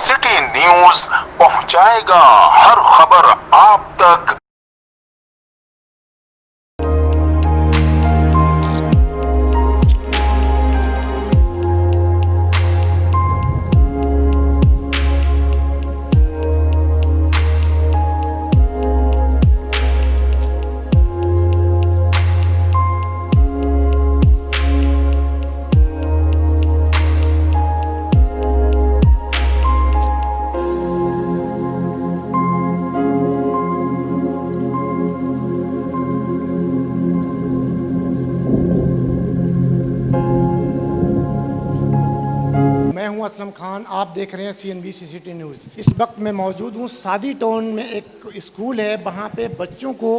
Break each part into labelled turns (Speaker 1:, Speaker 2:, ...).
Speaker 1: City news पहुंचाएगा हर खबर आप तक।
Speaker 2: मैं हूं असलम खान, आप देख रहे हैं CNBC सिटी न्यूज़। इस वक्त मैं मौजूद हूं सादी टाउन में, एक स्कूल है, वहां पे बच्चों को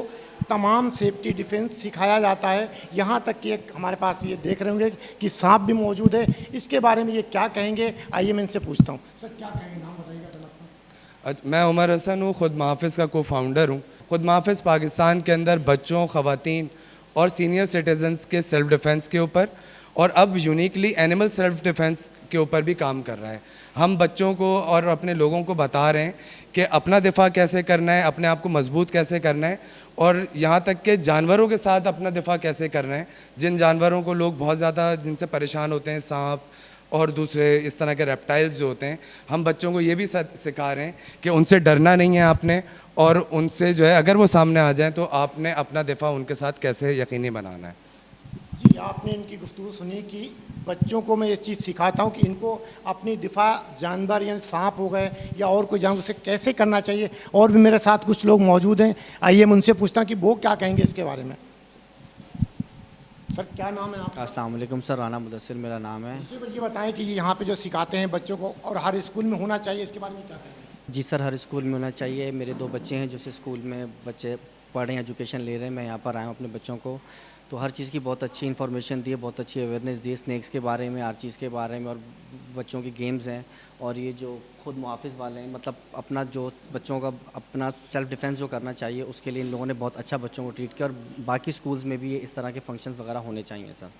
Speaker 2: तमाम सेफ्टी डिफेंस सिखाया जाता है। यहां तक कि एक हमारे पास ये देख रहे होंगे कि सांप भी मौजूद है। इसके बारे में ये क्या कहेंगे, आइए मैं इनसे पूछता हूँ। सर क्या कहेंगे, नाम बताइएगा।
Speaker 3: मैं उमर हसन हूँ, ख़ुद मुहाफ़िज़ का को फाउंडर हूँ। ख़ुद मुहाफ़िज़ पाकिस्तान के अंदर बच्चों, ख़वातीन और सीनियर सिटीज़न्स के सेल्फ़ डिफेंस के ऊपर और अब यूनिकली एनिमल सेल्फ़ डिफेंस के ऊपर भी काम कर रहा है। हम बच्चों को और अपने लोगों को बता रहे हैं कि अपना दिफ़ा कैसे करना है, अपने आप को मजबूत कैसे करना है और यहाँ तक कि जानवरों के साथ अपना दिफ़ा कैसे करना है। जिन जानवरों को लोग बहुत ज़्यादा जिनसे परेशान होते हैं, सांप और दूसरे इस तरह के रेप्टाइल्स जो होते हैं, हम बच्चों को ये भी सिखा रहे हैं कि उनसे डरना नहीं है आपने, और उनसे जो है अगर वो सामने आ जाएं तो आपने अपना दिफ़ा उनके साथ कैसे यकीनी बनाना है।
Speaker 2: जी, आपने इनकी गुफ्तगू सुनी कि बच्चों को मैं ये चीज़ सिखाता हूँ कि इनको अपनी दिफा जानवर या सांप हो गए या और कोई जानवर से कैसे करना चाहिए। और भी मेरे साथ कुछ लोग मौजूद हैं, आइए मैं उनसे पूछता हूँ कि वो क्या कहेंगे इसके बारे में। सर क्या नाम है आपका?
Speaker 4: अस्सलाम वालेकुम सर, राना मुदस्सिर मेरा नाम है।
Speaker 2: इससे ये बताएं कि यहाँ पे जो सिखाते हैं बच्चों को और हर स्कूल में होना चाहिए, इसके बारे में क्या कहेंगे?
Speaker 4: जी सर, हर स्कूल में होना चाहिए। मेरे 2 बच्चे हैं जो स्कूल में बच्चे पढ़ रहे हैं, एजुकेशन ले रहे हैं। मैं यहाँ पर आया हूँ अपने बच्चों को, तो हर चीज़ की बहुत अच्छी इन्फॉर्मेशन दी है, बहुत अच्छी अवेयरनेस दी है, स्नैक्स के बारे में, हर चीज़ के बारे में, और बच्चों की गेम्स हैं। और ये जो खुद मुहाफ़िज़ वाले हैं, मतलब अपना जो बच्चों का अपना सेल्फ़ डिफेंस जो करना चाहिए, उसके लिए इन लोगों ने बहुत अच्छा बच्चों को ट्रीट किया। और बाकी स्कूल्स में भी इस तरह के फंक्शंस वगैरह होने चाहिए सर।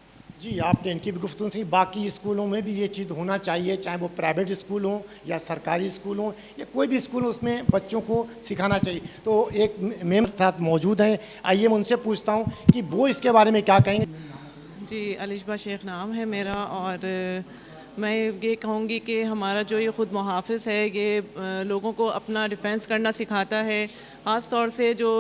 Speaker 2: जी, आपने इनकी भी गुफ्तगू सुनी। बाकी स्कूलों में भी ये चीज़ होना चाहिए, चाहे वो प्राइवेट स्कूल हो या सरकारी स्कूल हो या कोई भी स्कूल हो, उसमें बच्चों को सिखाना चाहिए। तो एक मेरे साथ मौजूद हैं, आइए मैं उनसे पूछता हूँ कि वो इसके बारे में क्या कहेंगे।
Speaker 5: जी, अलिशबा शेख नाम है मेरा, और मैं ये कहूँगी कि हमारा जो ये ख़ुद मुहाफ़िज़ है, ये लोगों को अपना डिफेंस करना सिखाता है। ख़ास तौर से जो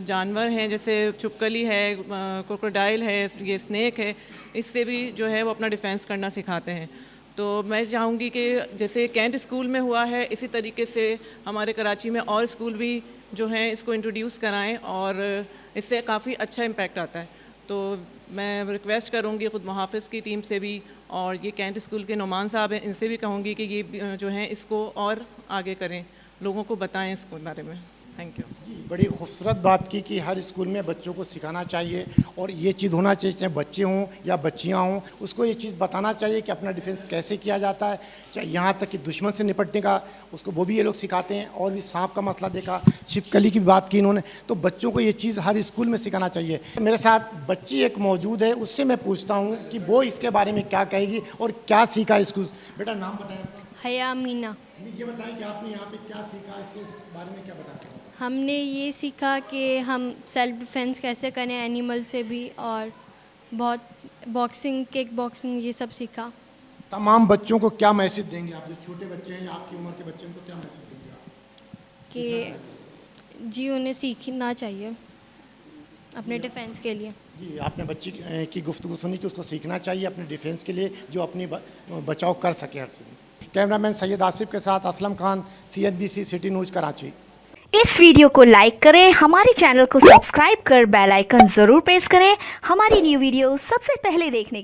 Speaker 5: जानवर हैं, जैसे छुपकली है, क्रोकोडाइल है, ये स्नैक है, इससे भी जो है वो अपना डिफेंस करना सिखाते हैं। तो मैं चाहूँगी कि जैसे कैंट स्कूल में हुआ है, इसी तरीके से हमारे कराची में और स्कूल भी जो हैं इसको इंट्रोड्यूस कराएं, और इससे काफ़ी अच्छा इम्पैक्ट आता है। तो मैं रिक्वेस्ट करूँगी ख़ुद मुहाफ़िज़ की टीम से भी, और ये कैंट स्कूल के नुमान साहब हैं, इनसे भी कहूँगी कि ये जो हैं इसको और आगे करें, लोगों को बताएं इसको बारे में। Thank you.
Speaker 2: जी, बड़ी खूबसूरत बात की कि हर स्कूल में बच्चों को सिखाना चाहिए और ये चीज़ होना चाहिए, चाहे बच्चे हों या बच्चियाँ हों, उसको ये चीज़ बताना चाहिए कि अपना डिफेंस कैसे किया जाता है। चाहे यहाँ तक कि दुश्मन से निपटने का, उसको वो भी ये लोग सिखाते हैं। और भी सांप का मसला देखा, छिपकली की बात की इन्होंने, तो बच्चों को ये चीज़ हर स्कूल में सिखाना चाहिए। मेरे साथ बच्ची एक मौजूद है, उससे मैं पूछता हूँ कि वो इसके बारे में क्या कहेगी और क्या सीखा स्कूल। बेटा नाम बताएं।
Speaker 6: हया मीना।
Speaker 2: ये बताएं कि आपने यहाँ पे क्या सीखा, इसके बारे में क्या बताते हैं?
Speaker 6: हमने ये सीखा कि हम सेल्फ डिफेंस कैसे करें एनिमल से भी, और बहुत बॉक्सिंग, किक बॉक्सिंग, ये सब सीखा।
Speaker 2: तमाम बच्चों को क्या मैसेज देंगे आप, जो छोटे बच्चे हैं या आपकी उम्र के बच्चे, उनको क्या मैसेज देंगे आप?
Speaker 6: कि जी उन्हें सीखना चाहिए अपने डिफेंस के लिए।
Speaker 2: जी, आपने बच्ची की गुफ्तगू सुनी कि उसको सीखना चाहिए अपने डिफेंस के लिए, जो अपनी बचाव कर सके हर चीज़। कैमरामैन सैयद आसिफ के साथ Aslam Khan, CNBC city news Karachi.
Speaker 7: इस वीडियो को लाइक करें, हमारे चैनल को सब्सक्राइब कर बेल आइकन जरूर प्रेस करें हमारी न्यू वीडियो सबसे पहले देखने के लिए।